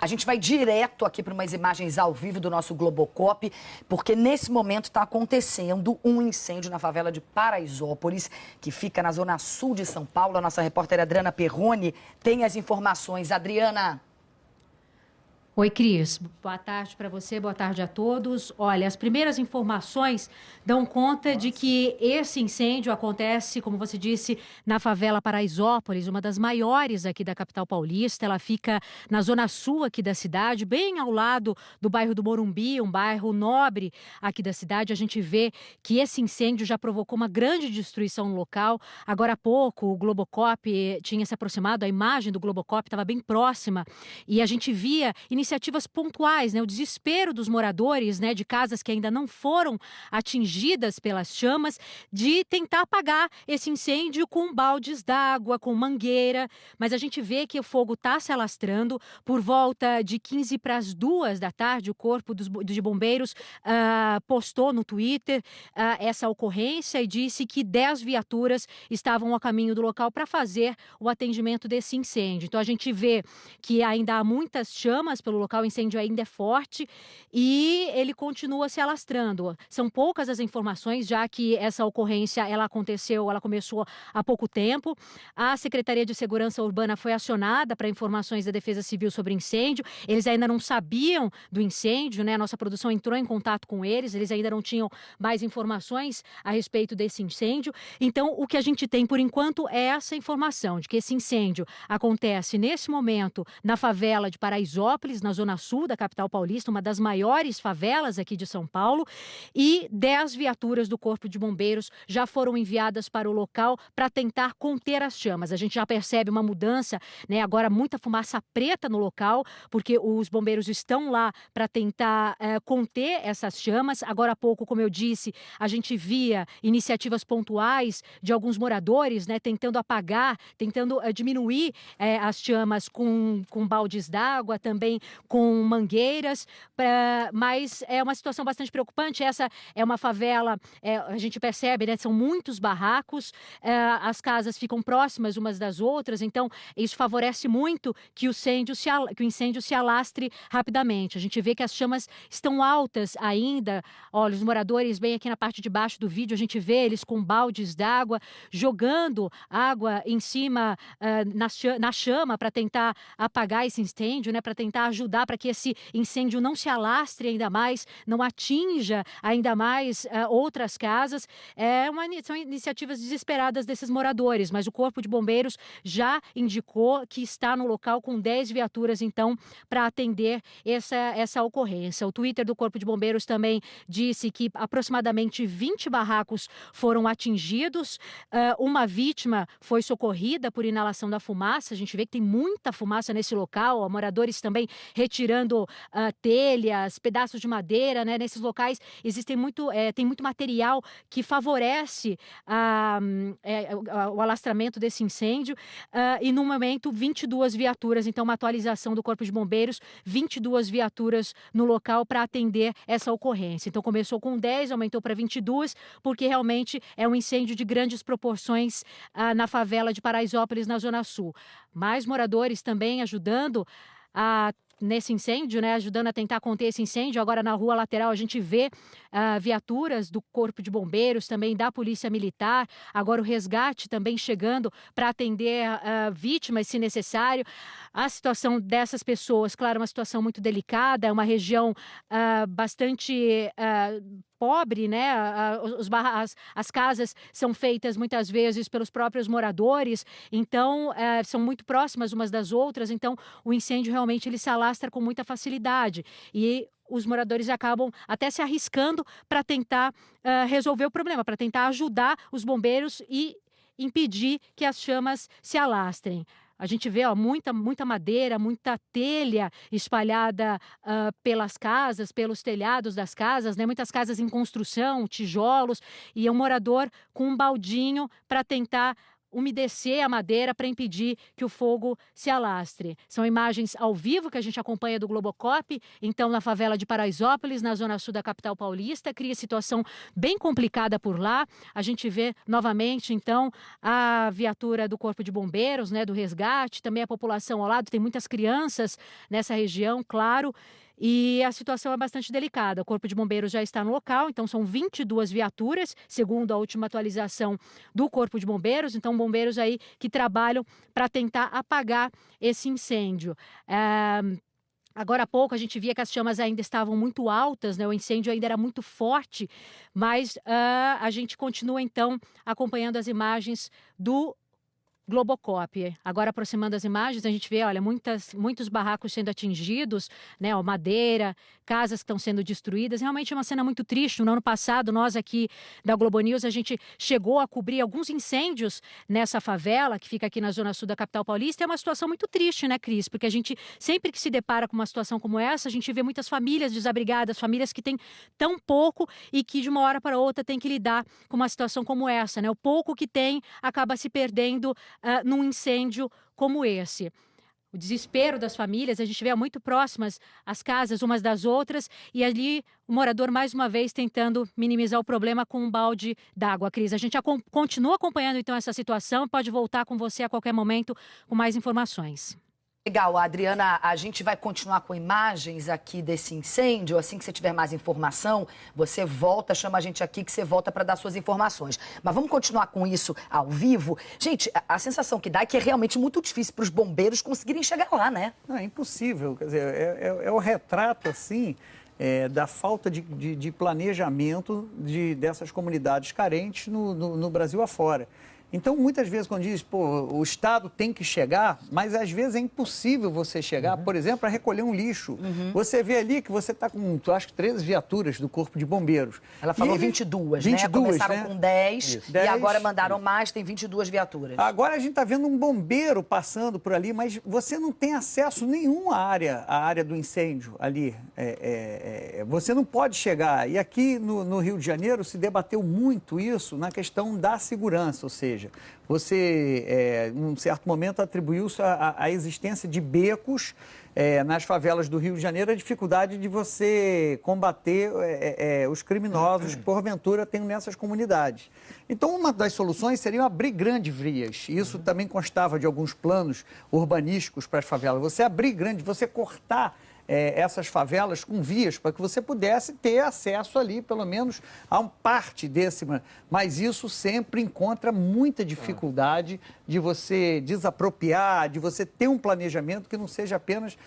A gente vai direto aqui para umas imagens ao vivo do nosso Globocop, porque nesse momento está acontecendo um incêndio na favela de Paraisópolis, que fica na zona sul de São Paulo. A nossa repórter Adriana Perrone tem as informações. Adriana. Oi, Cris. Boa tarde para você, boa tarde a todos. Olha, as primeiras informações dão conta de que esse incêndio acontece, como você disse, na favela Paraisópolis, uma das maiores aqui da capital paulista. Ela fica na zona sul aqui da cidade, bem ao lado do bairro do Morumbi, um bairro nobre aqui da cidade. A gente vê que esse incêndio já provocou uma grande destruição no local. Agora há pouco, o Globocop tinha se aproximado, a imagem do Globocop estava bem próxima e a gente via iniciativas pontuais, né? O desespero dos moradores, né, de casas que ainda não foram atingidas pelas chamas, de tentar apagar esse incêndio com baldes d'água, com mangueira, mas a gente vê que o fogo está se alastrando. Por volta de 15 para as 2 da tarde, o Corpo de Bombeiros postou no Twitter essa ocorrência e disse que 10 viaturas estavam a caminho do local para fazer o atendimento desse incêndio. Então a gente vê que ainda há muitas chamas pelo local, o incêndio ainda é forte e ele continua se alastrando. São poucas as informações, já que essa ocorrência ela começou há pouco tempo. A Secretaria de Segurança Urbana foi acionada para informações da Defesa Civil sobre incêndio. Eles ainda não sabiam do incêndio, né? A nossa produção entrou em contato com eles ainda não tinham mais informações a respeito desse incêndio. Então, o que a gente tem por enquanto é essa informação de que esse incêndio acontece nesse momento na favela de Paraisópolis, na zona sul da capital paulista, uma das maiores favelas aqui de São Paulo, e 10 viaturas do Corpo de Bombeiros já foram enviadas para o local para tentar conter as chamas. A gente já percebe uma mudança, né? Agora muita fumaça preta no local, porque os bombeiros estão lá para tentar conter essas chamas. Agora há pouco, como eu disse, a gente via iniciativas pontuais de alguns moradores, né, tentando apagar, tentando diminuir as chamas com baldes d'água, também com mangueiras, mas é uma situação bastante preocupante. Essa é uma favela, a gente percebe, né, são muitos barracos, as casas ficam próximas umas das outras, então isso favorece muito que o incêndio se alastre rapidamente. A gente vê que as chamas estão altas ainda. Olha, os moradores, bem aqui na parte de baixo do vídeo, a gente vê eles com baldes d'água, jogando água em cima na chama para tentar apagar esse incêndio, né, para tentar ajudar para que esse incêndio não se alastre ainda mais, não atinja ainda mais outras casas. São iniciativas desesperadas desses moradores, mas o Corpo de Bombeiros já indicou que está no local com 10 viaturas, então, para atender essa ocorrência. O Twitter do Corpo de Bombeiros também disse que aproximadamente 20 barracos foram atingidos, uma vítima foi socorrida por inalação da fumaça. A gente vê que tem muita fumaça nesse local, moradores também retirando telhas, pedaços de madeira, né? Nesses locais tem muito material que favorece o alastramento desse incêndio, e no momento 22 viaturas, então uma atualização do Corpo de Bombeiros, 22 viaturas no local para atender essa ocorrência. Então começou com 10, aumentou para 22, porque realmente é um incêndio de grandes proporções na favela de Paraisópolis, na Zona Sul. Mais moradores também ajudando nesse incêndio, né, ajudando a tentar conter esse incêndio. Agora na rua lateral a gente vê viaturas do Corpo de Bombeiros, também da Polícia Militar, agora o resgate também chegando para atender vítimas se necessário. A situação dessas pessoas, claro, é uma situação muito delicada, é uma região bastante pobre, né? As casas são feitas muitas vezes pelos próprios moradores, então são muito próximas umas das outras, então o incêndio realmente ele se alastra com muita facilidade e os moradores acabam até se arriscando para tentar resolver o problema, para tentar ajudar os bombeiros e impedir que as chamas se alastrem. A gente vê muita madeira, muita telha espalhada pelas casas, pelos telhados das casas, né? Muitas casas em construção, tijolos, e um morador com um baldinho para tentar umedecer a madeira para impedir que o fogo se alastre. São imagens ao vivo que a gente acompanha do Globocop, então na favela de Paraisópolis, na zona sul da capital paulista, cria situação bem complicada por lá. A gente vê novamente, então, a viatura do Corpo de Bombeiros, né, do resgate, também a população ao lado, tem muitas crianças nessa região, claro. E a situação é bastante delicada. O Corpo de Bombeiros já está no local, então são 22 viaturas, segundo a última atualização do Corpo de Bombeiros. Então, bombeiros aí que trabalham para tentar apagar esse incêndio. Agora há pouco a gente via que as chamas ainda estavam muito altas, né? O incêndio ainda era muito forte, mas a gente continua então acompanhando as imagens do Globocop. Agora, aproximando as imagens, a gente vê, olha, muitos barracos sendo atingidos, né, ó, madeira, casas que estão sendo destruídas. Realmente é uma cena muito triste. No ano passado, nós aqui da Globo News, a gente chegou a cobrir alguns incêndios nessa favela, que fica aqui na zona sul da capital paulista. É uma situação muito triste, né, Cris? Porque a gente, sempre que se depara com uma situação como essa, a gente vê muitas famílias desabrigadas, famílias que têm tão pouco e que de uma hora para outra têm que lidar com uma situação como essa, né? O pouco que tem acaba se perdendo num incêndio como esse. O desespero das famílias, a gente vê muito próximas as casas umas das outras e ali o morador mais uma vez tentando minimizar o problema com um balde d'água, Cris. A gente continua acompanhando então essa situação e pode voltar com você a qualquer momento com mais informações. Legal, Adriana, a gente vai continuar com imagens aqui desse incêndio. Assim que você tiver mais informação, você volta, chama a gente aqui que você volta para dar suas informações. Mas vamos continuar com isso ao vivo. Gente, a sensação que dá é que é realmente muito difícil para os bombeiros conseguirem chegar lá, né? Não, é impossível, quer dizer, é o retrato, assim, da falta de planejamento dessas comunidades carentes no Brasil afora. Então, muitas vezes, quando diz, pô, o Estado tem que chegar, mas às vezes é impossível você chegar, por exemplo, para recolher um lixo. Você vê ali que você está com, acho que 13 viaturas do Corpo de Bombeiros. Ela falou 22, né? Começaram com 10 e agora mandaram mais, tem 22 viaturas. Agora a gente está vendo um bombeiro passando por ali, mas você não tem acesso nenhum à área do incêndio ali. Você não pode chegar. E aqui no Rio de Janeiro se debateu muito isso na questão da segurança, ou seja, você, num certo momento, atribuiu-se à existência de becos nas favelas do Rio de Janeiro, a dificuldade de você combater os criminosos que, porventura, tem nessas comunidades. Então, uma das soluções seria abrir grandes vias. Isso também constava de alguns planos urbanísticos para as favelas. Você cortar essas favelas com vias para que você pudesse ter acesso ali, pelo menos, a uma parte desse. Mas isso sempre encontra muita dificuldade de você desapropriar, de você ter um planejamento que não seja apenas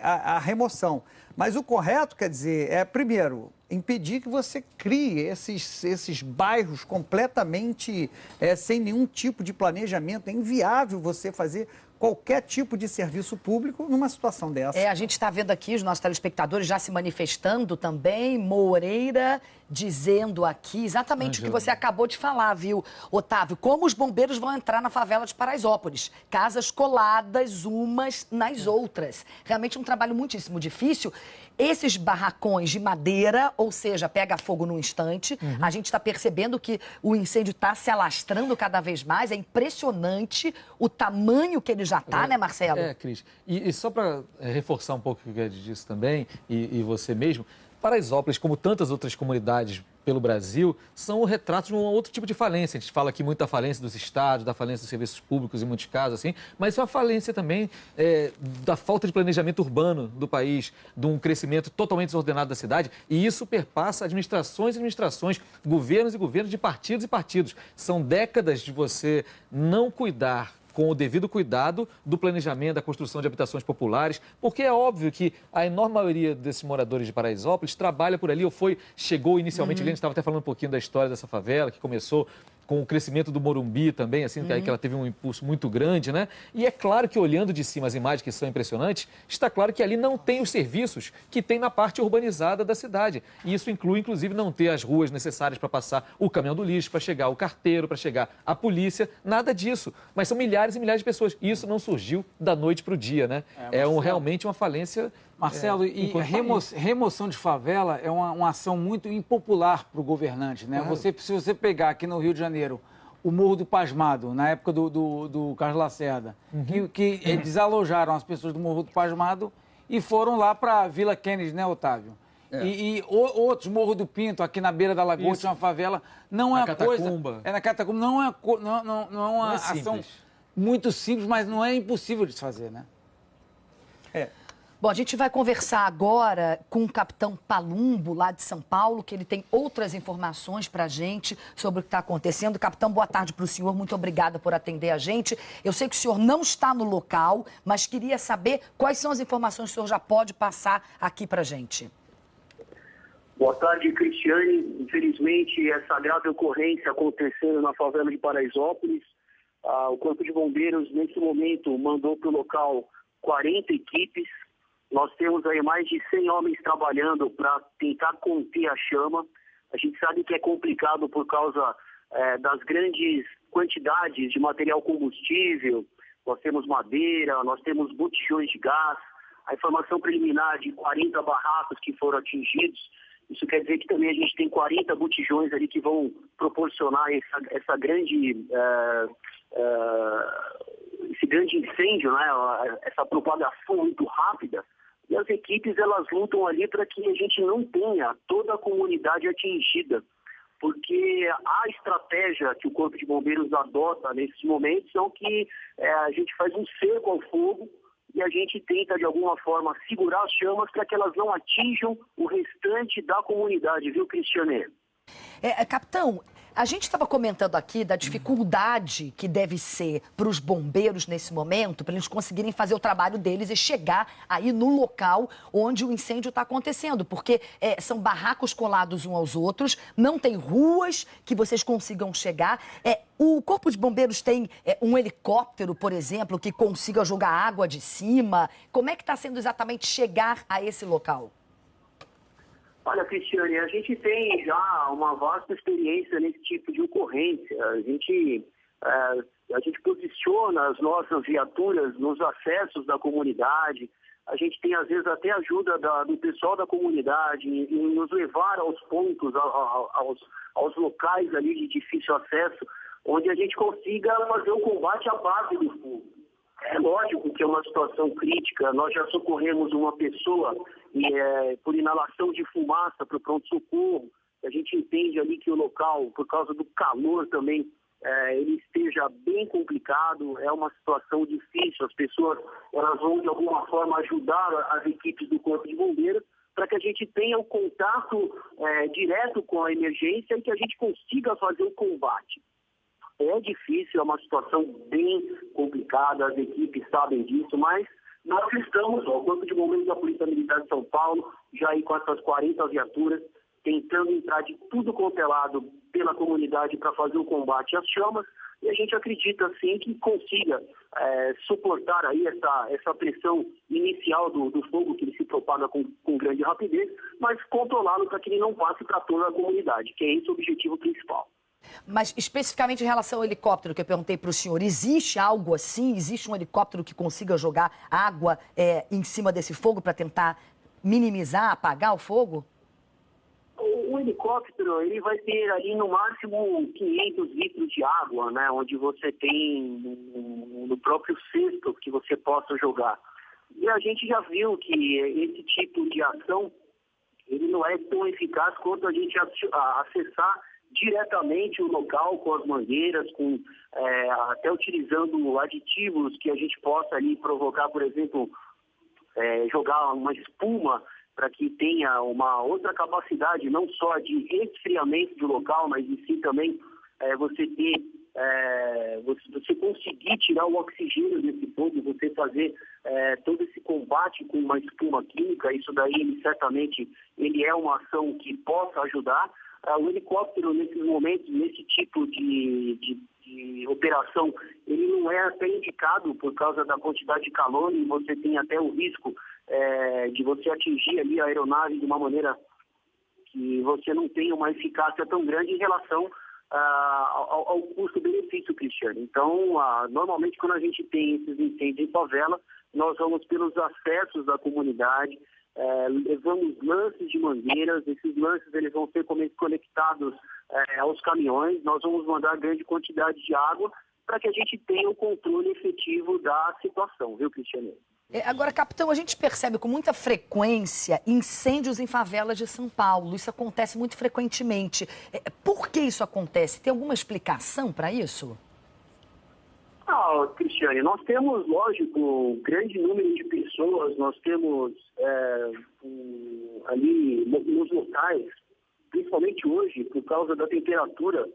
a remoção. Mas o correto, quer dizer, primeiro, impedir que você crie esses bairros completamente sem nenhum tipo de planejamento. É inviável você fazer qualquer tipo de serviço público numa situação dessa. A gente está vendo aqui os nossos telespectadores já se manifestando também. Moreira dizendo aqui exatamente o que você acabou de falar, viu, Otávio? Como os bombeiros vão entrar na favela de Paraisópolis. Casas coladas umas nas outras. Realmente um trabalho muitíssimo difícil. Esses barracões de madeira, ou seja, pega fogo num instante. A gente está percebendo que o incêndio está se alastrando cada vez mais. É impressionante o tamanho que ele já está, né, Marcelo? Cris. E só para reforçar um pouco o que eu disse também, e você mesmo, Paraisópolis, como tantas outras comunidades pelo Brasil, são o retrato de um outro tipo de falência. A gente fala aqui muito da falência dos estados, da falência dos serviços públicos, em muitos casos, assim, mas é uma falência também da falta de planejamento urbano do país, de um crescimento totalmente desordenado da cidade, e isso perpassa administrações e administrações, governos e governos, de partidos e partidos. São décadas de você não cuidar com o devido cuidado do planejamento, da construção de habitações populares, porque é óbvio que a enorme maioria desses moradores de Paraisópolis trabalha por ali ou chegou inicialmente ali. A gente estava até falando um pouquinho da história dessa favela, que começou com o crescimento do Morumbi também, assim, que ela teve um impulso muito grande, né? E é claro que, olhando de cima as imagens que são impressionantes, está claro que ali não tem os serviços que tem na parte urbanizada da cidade. E isso inclui, inclusive, não ter as ruas necessárias para passar o caminhão do lixo, para chegar o carteiro, para chegar a polícia, nada disso. Mas são milhares e milhares de pessoas. E isso não surgiu da noite para o dia, né? Realmente uma falência... Marcelo, e remoção de favela é uma ação muito impopular para o governante, né? Se você pegar aqui no Rio de Janeiro o Morro do Pasmado, na época do Carlos Lacerda, que desalojaram as pessoas do Morro do Pasmado e foram lá para a Vila Kennedy, né, Otávio? E outros, Morro do Pinto, aqui na beira da lagoa, tinha uma favela. Não é coisa... É na Catacumba. Não é uma ação muito simples, mas não é impossível de se fazer, né? Bom, a gente vai conversar agora com o capitão Palumbo, lá de São Paulo, que ele tem outras informações para a gente sobre o que está acontecendo. Capitão, boa tarde para o senhor, muito obrigada por atender a gente. Eu sei que o senhor não está no local, mas queria saber quais são as informações que o senhor já pode passar aqui para a gente. Boa tarde, Cristiane. Infelizmente, essa grave ocorrência acontecendo na favela de Paraisópolis. O Corpo de Bombeiros, nesse momento, mandou para o local 40 equipes. Nós temos aí mais de 100 homens trabalhando para tentar conter a chama. A gente sabe que é complicado por causa das grandes quantidades de material combustível. Nós temos madeira, nós temos botijões de gás. A informação preliminar de 40 barracos que foram atingidos. Isso quer dizer que também a gente tem 40 botijões ali que vão proporcionar esse grande incêndio, né? Essa propagação muito rápida. E as equipes, elas lutam ali para que a gente não tenha toda a comunidade atingida. Porque a estratégia que o Corpo de Bombeiros adota nesses momentos são que a gente faz um cerco ao fogo e a gente tenta, de alguma forma, segurar as chamas para que elas não atinjam o restante da comunidade, viu, Cristiane? Capitão, a gente estava comentando aqui da dificuldade que deve ser para os bombeiros nesse momento, para eles conseguirem fazer o trabalho deles e chegar aí no local onde o incêndio está acontecendo, porque são barracos colados uns aos outros, não tem ruas que vocês consigam chegar. O Corpo de Bombeiros tem um helicóptero, por exemplo, que consiga jogar água de cima. Como é que está sendo exatamente chegar a esse local? Olha, Cristiane, a gente tem já uma vasta experiência nesse tipo de ocorrência. A gente posiciona as nossas viaturas nos acessos da comunidade. A gente tem, às vezes, até ajuda do pessoal da comunidade em nos levar aos pontos, aos locais ali de difícil acesso, onde a gente consiga fazer o combate à base do fogo. É lógico que é uma situação crítica. Nós já socorremos uma pessoa por inalação de fumaça para o pronto-socorro. A gente entende ali que o local, por causa do calor também, ele esteja bem complicado. É uma situação difícil. As pessoas elas vão, de alguma forma, ajudar as equipes do Corpo de Bombeiros para que a gente tenha o contato direto com a emergência e que a gente consiga fazer o combate. É difícil, é uma situação bem complicada, as equipes sabem disso, mas nós estamos, o Corpo de Bombeiros da Polícia Militar de São Paulo, já aí com essas 40 viaturas, tentando entrar de tudo quanto é lado pela comunidade para fazer o combate às chamas, e a gente acredita, sim, que consiga suportar aí essa pressão inicial do fogo, que ele se propaga com grande rapidez, mas controlá-lo para que ele não passe para toda a comunidade, que é esse o objetivo principal. Mas especificamente em relação ao helicóptero que eu perguntei para o senhor, existe algo assim? Existe um helicóptero que consiga jogar água em cima desse fogo para tentar minimizar, apagar o fogo? O helicóptero, ele vai ter ali no máximo 500 litros de água, né? Onde você tem no próprio cesto que você possa jogar. E a gente já viu que esse tipo de ação, ele não é tão eficaz quanto a gente acessar diretamente o local com as mangueiras, até utilizando aditivos que a gente possa ali provocar, por exemplo, jogar uma espuma para que tenha uma outra capacidade, não só de resfriamento do local, mas em si também você conseguir tirar o oxigênio desse fogo, você fazer todo esse combate com uma espuma química. Isso daí, certamente, ele é uma ação que possa ajudar. O helicóptero, nesses momentos, nesse tipo de operação, ele não é até indicado por causa da quantidade de calor e você tem até o risco de você atingir ali a aeronave de uma maneira que você não tenha uma eficácia tão grande em relação ao custo-benefício, Cristiane. Então, normalmente, quando a gente tem esses incêndios em favela, nós vamos pelos acessos da comunidade. levamos lances de mangueiras, esses lances eles vão ser conectados aos caminhões, nós vamos mandar grande quantidade de água para que a gente tenha o controle efetivo da situação, viu, Cristiane? Agora, capitão, a gente percebe com muita frequência incêndios em favelas de São Paulo. Isso acontece muito frequentemente. Por que isso acontece? Tem alguma explicação para isso? Cristiane, nós temos, lógico, um grande número de pessoas, nós temos ali nos locais, principalmente hoje, por causa da temperatura,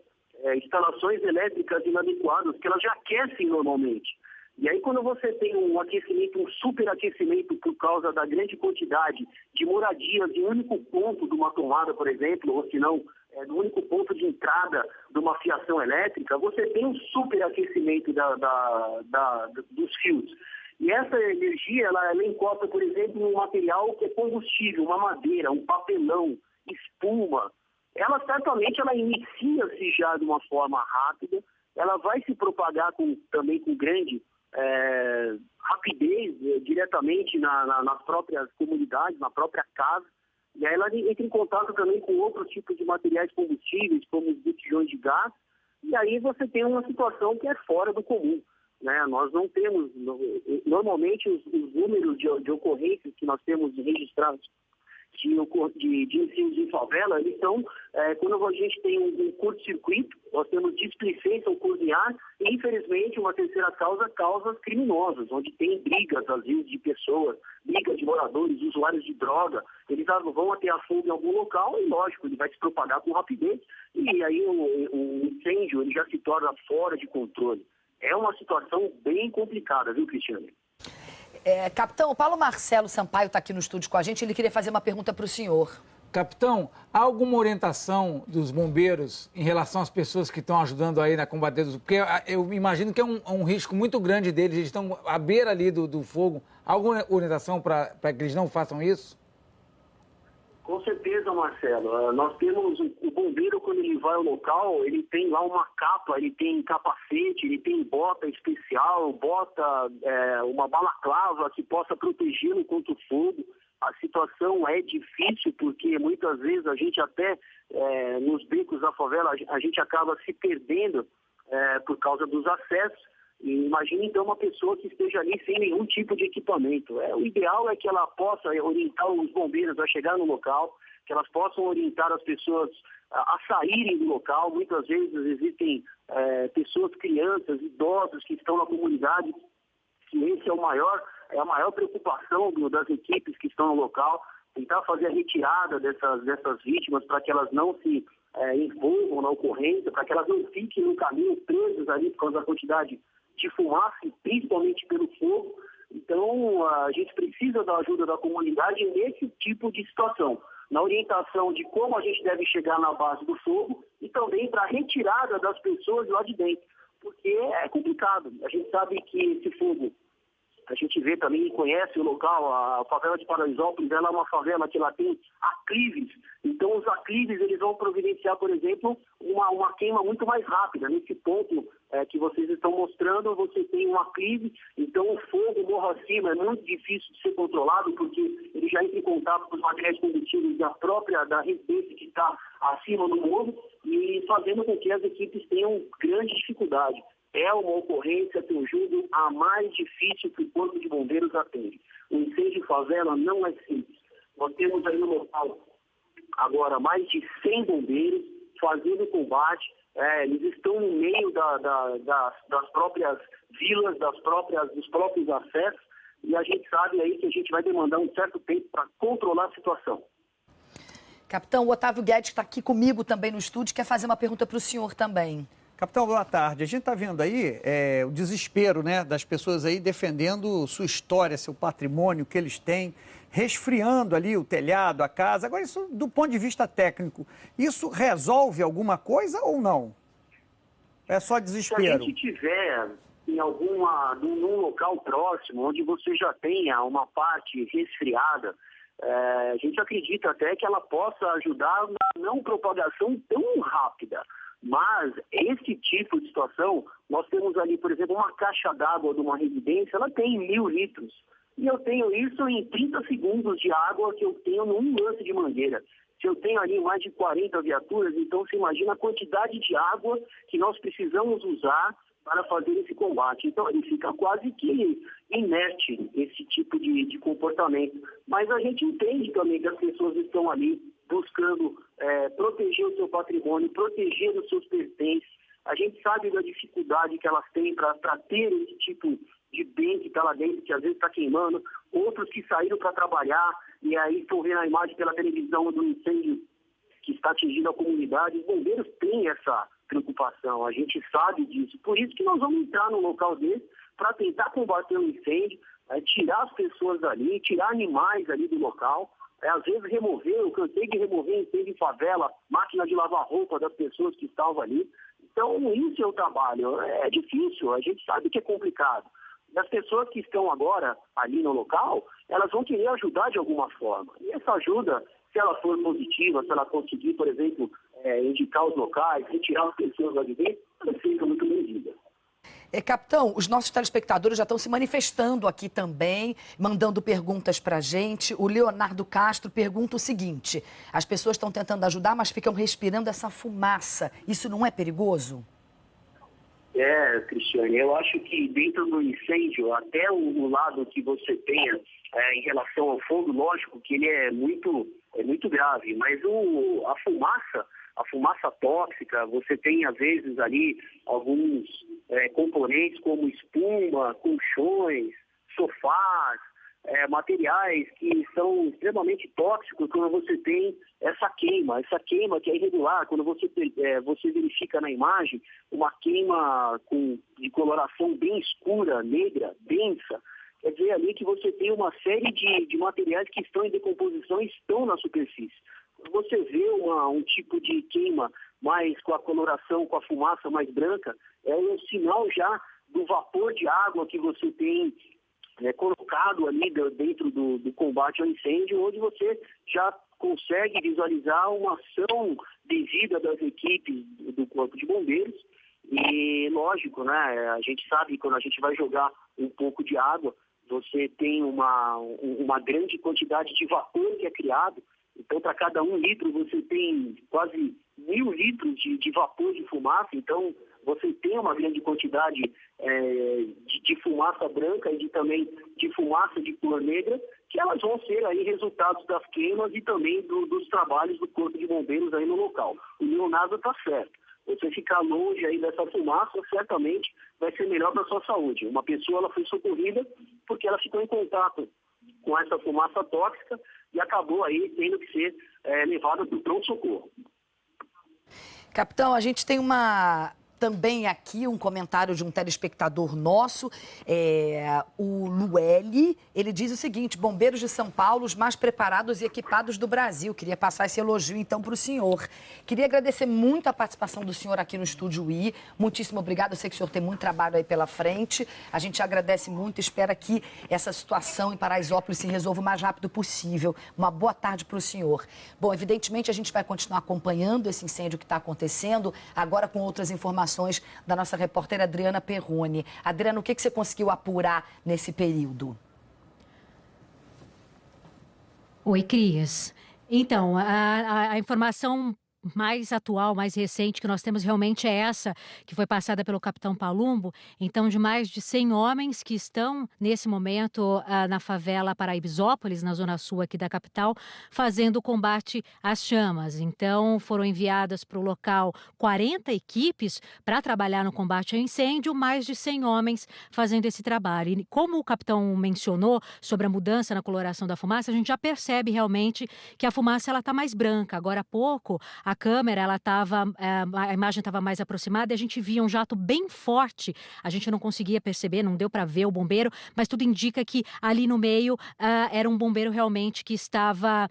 instalações elétricas inadequadas, que elas já aquecem normalmente. E aí, quando você tem um aquecimento, um superaquecimento por causa da grande quantidade de moradias em um único ponto de uma tomada, por exemplo, ou se não, no único ponto de entrada de uma fiação elétrica, você tem um superaquecimento dos fios. E essa energia, ela encosta, por exemplo, num material que é combustível, uma madeira, um papelão, espuma. Ela certamente inicia-se já de uma forma rápida, ela vai se propagar também com grande rapidez diretamente nas próprias comunidades, na própria casa, e aí ela entra em contato também com outros tipos de materiais combustíveis, como os botijões de gás, e aí você tem uma situação que é fora do comum, né? Nós não temos, normalmente os números de ocorrências que nós temos registrados de incêndios em favela, eles são, quando a gente tem um curto-circuito, nós temos displicência ao cozinhar e, infelizmente, uma terceira causa, causas criminosas, onde tem brigas, às vezes, de pessoas, brigas de moradores, usuários de droga, eles vão até a fogo em algum local e, lógico, ele vai se propagar com rapidez e aí o incêndio ele já se torna fora de controle. É uma situação bem complicada, viu, Cristiane? Capitão, o Paulo Marcelo Sampaio está aqui no estúdio com a gente, ele queria fazer uma pergunta para o senhor. Capitão, há alguma orientação dos bombeiros em relação às pessoas que estão ajudando aí na combater? Porque eu imagino que é um risco muito grande deles, eles estão à beira ali do fogo. Há alguma orientação para que eles não façam isso? Com certeza, Marcelo. Nós temos o bombeiro, quando ele vai ao local, ele tem lá uma capa, ele tem capacete, ele tem bota especial, uma balaclava que possa protegê-lo contra o fogo. A situação é difícil porque muitas vezes a gente até nos becos da favela a gente acaba se perdendo por causa dos acessos. E imagine então uma pessoa que esteja ali sem nenhum tipo de equipamento. O ideal é que ela possa orientar os bombeiros a chegar no local, que elas possam orientar as pessoas a saírem do local. Muitas vezes existem pessoas, crianças, idosos que estão na comunidade, que esse é a maior preocupação das equipes que estão no local, tentar fazer a retirada dessas vítimas para que elas não se envolvam na ocorrência, para que elas não fiquem no caminho presas ali por causa da quantidade de fumaça, principalmente pelo fogo. Então, a gente precisa da ajuda da comunidade nesse tipo de situação, na orientação de como a gente deve chegar na base do fogo e também para a retirada das pessoas lá de dentro, porque é complicado. A gente sabe que esse fogo, a gente vê também e conhece o local, a favela de Paraisópolis, ela é uma favela que ela tem aclives, então os aclives eles vão providenciar, por exemplo, uma queima muito mais rápida. Nesse ponto que vocês estão mostrando, você tem um aclive, então o fogo morro acima é muito difícil de ser controlado, porque ele já entra em contato com os materiais combustíveis da residência que está acima do morro, e fazendo com que as equipes tenham grande dificuldade. É uma ocorrência que eu julgo a mais difícil que o Corpo de Bombeiros atende. O incêndio em favela não é simples. Nós temos aí no local agora mais de 100 bombeiros fazendo combate. Eles estão no meio das próprias vilas, dos próprios acessos, e a gente sabe aí que a gente vai demandar um certo tempo para controlar a situação. Capitão, o Otávio Guedes está aqui comigo também no estúdio, quer fazer uma pergunta para o senhor também. Capitão, boa tarde. A gente está vendo aí o desespero, né, das pessoas aí defendendo sua história, seu patrimônio, o que eles têm, resfriando ali o telhado, a casa. Agora, isso do ponto de vista técnico, isso resolve alguma coisa ou não? É só desespero? Se a gente tiver num local próximo, onde você já tenha uma parte resfriada, a gente acredita até que ela possa ajudar na não propagação tão rápida. Mas esse tipo de situação, nós temos ali, por exemplo, uma caixa d'água de uma residência, ela tem 1.000 litros. e eu tenho isso em 30 segundos de água que eu tenho num lance de mangueira. Se eu tenho ali mais de 40 viaturas, então você imagina a quantidade de água que nós precisamos usar para fazer esse combate. Então ele fica quase que inerte, esse tipo de comportamento. Mas a gente entende também que as pessoas estão ali buscando proteger o seu patrimônio, proteger os seus pertences. A gente sabe da dificuldade que elas têm para ter esse tipo de bem que está lá dentro, que às vezes está queimando. Outros que saíram para trabalhar e aí estão vendo a imagem pela televisão do incêndio que está atingindo a comunidade. Os bombeiros têm essa preocupação, a gente sabe disso. Por isso que nós vamos entrar num local desse para tentar combater o incêndio, tirar as pessoas dali, tirar animais ali do local. Às vezes eu cansei de remover incêndio em favela, máquina de lavar roupa das pessoas que estavam ali. Então, isso é o trabalho. É difícil, a gente sabe que é complicado. E as pessoas que estão agora ali no local, elas vão querer ajudar de alguma forma. E essa ajuda, se ela for positiva, se ela conseguir, por exemplo, indicar os locais, retirar as pessoas ali dentro, ela seja muito bem-vinda. Capitão, os nossos telespectadores já estão se manifestando aqui também, mandando perguntas para a gente. O Leonardo Castro pergunta o seguinte: as pessoas estão tentando ajudar, mas ficam respirando essa fumaça. Isso não é perigoso? Cristiane, eu acho que dentro do incêndio, até o lado que você tenha em relação ao fogo, lógico que ele é muito grave, mas a fumaça tóxica, você tem às vezes ali alguns componentes como espuma, colchões, sofás, materiais que são extremamente tóxicos quando você tem essa queima que é irregular. Quando você verifica na imagem uma queima de coloração bem escura, negra, densa, quer dizer ali que você tem uma série de materiais que estão em decomposição e estão na superfície. Quando você vê um tipo de queima mais com a coloração, com a fumaça mais branca, é um sinal já do vapor de água que você tem colocado ali dentro do combate ao incêndio, onde você já consegue visualizar uma ação devida das equipes do Corpo de Bombeiros. E, lógico, né, a gente sabe que quando a gente vai jogar um pouco de água, você tem uma grande quantidade de vapor que é criado. Então, para cada 1 litro, você tem quase 1.000 litros de vapor de fumaça. Então, você tem uma grande quantidade de fumaça branca e também de fumaça de cor negra, que elas vão ser aí resultados das queimas e também dos trabalhos do Corpo de Bombeiros aí no local. O Leonardo está certo. Você ficar longe aí dessa fumaça, certamente vai ser melhor para a sua saúde. Uma pessoa ela foi socorrida porque ela ficou em contato com essa fumaça tóxica e acabou aí tendo que ser levada para o pronto-socorro. Capitão, a gente tem também aqui um comentário de um telespectador nosso, o Lueli. Ele diz o seguinte: bombeiros de São Paulo, os mais preparados e equipados do Brasil. Queria passar esse elogio, então, para o senhor. Queria agradecer muito a participação do senhor aqui no Estúdio I. Muitíssimo obrigado. Eu sei que o senhor tem muito trabalho aí pela frente. A gente agradece muito e espera que essa situação em Paraisópolis se resolva o mais rápido possível. Uma boa tarde para o senhor. Bom, evidentemente, a gente vai continuar acompanhando esse incêndio que está acontecendo, agora com outras informações da nossa repórter Adriana Perrone. Adriana, o que você conseguiu apurar nesse período? Oi, Cris. Então, a informação mais atual, mais recente que nós temos realmente é essa, que foi passada pelo capitão Palumbo. Então, de mais de 100 homens que estão, nesse momento, na favela Paraisópolis, na zona sul aqui da capital, fazendo o combate às chamas. Então, foram enviadas para o local 40 equipes para trabalhar no combate ao incêndio, mais de 100 homens fazendo esse trabalho. E como o capitão mencionou sobre a mudança na coloração da fumaça, a gente já percebe realmente que a fumaça está mais branca. Agora há pouco, a câmera, a imagem estava mais aproximada e a gente via um jato bem forte. A gente não conseguia perceber, não deu para ver o bombeiro, mas tudo indica que ali no meio era um bombeiro realmente que estava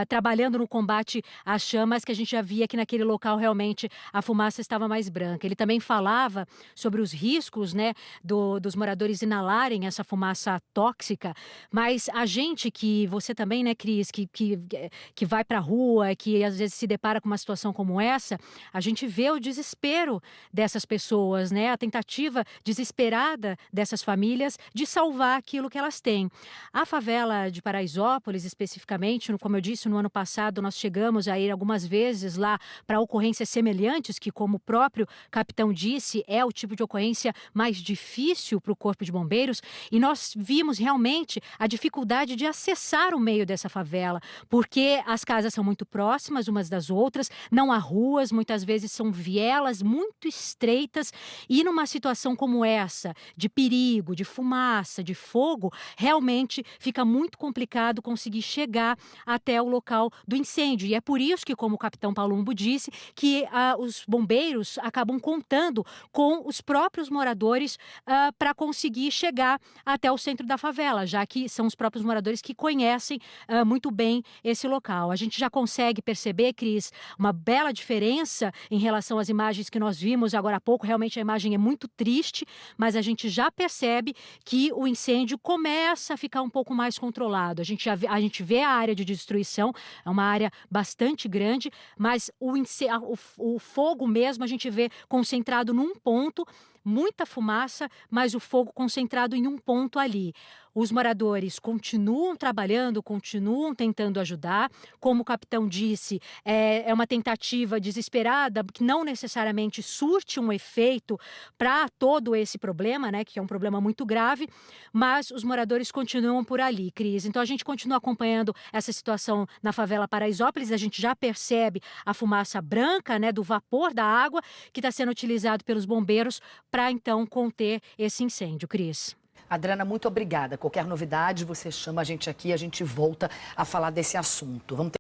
trabalhando no combate às chamas, que a gente já via que naquele local realmente a fumaça estava mais branca. Ele também falava sobre os riscos, né, dos moradores inalarem essa fumaça tóxica, mas a gente que, você também, né, Cris, que vai para a rua, que às vezes se depara com uma situação como essa, a gente vê o desespero dessas pessoas, né? A tentativa desesperada dessas famílias de salvar aquilo que elas têm. A favela de Paraisópolis, especificamente, como eu disse, no ano passado nós chegamos a ir algumas vezes lá para ocorrências semelhantes, que, como o próprio capitão disse, é o tipo de ocorrência mais difícil para o Corpo de Bombeiros, e nós vimos realmente a dificuldade de acessar o meio dessa favela, porque as casas são muito próximas umas das outras, não há ruas, muitas vezes são vielas muito estreitas, e numa situação como essa, de perigo, de fumaça, de fogo, realmente fica muito complicado conseguir chegar até o local do incêndio. E é por isso que, como o capitão Palumbo disse, que os bombeiros acabam contando com os próprios moradores para conseguir chegar até o centro da favela, já que são os próprios moradores que conhecem muito bem esse local. A gente já consegue perceber, Cris, uma bela diferença em relação às imagens que nós vimos agora há pouco. Realmente a imagem é muito triste, mas a gente já percebe que o incêndio começa a ficar um pouco mais controlado. A gente vê a área de destruição, é uma área bastante grande, mas o fogo mesmo a gente vê concentrado num ponto, muita fumaça, mas o fogo concentrado em um ponto ali. Os moradores continuam trabalhando, continuam tentando ajudar. Como o capitão disse, é uma tentativa desesperada que não necessariamente surte um efeito para todo esse problema, né, que é um problema muito grave, mas os moradores continuam por ali, Cris. Então a gente continua acompanhando essa situação na favela Paraisópolis. A gente já percebe a fumaça branca, né, do vapor da água que está sendo utilizado pelos bombeiros para então conter esse incêndio, Cris. Adriana, muito obrigada. Qualquer novidade, você chama a gente aqui, a gente volta a falar desse assunto. Vamos ter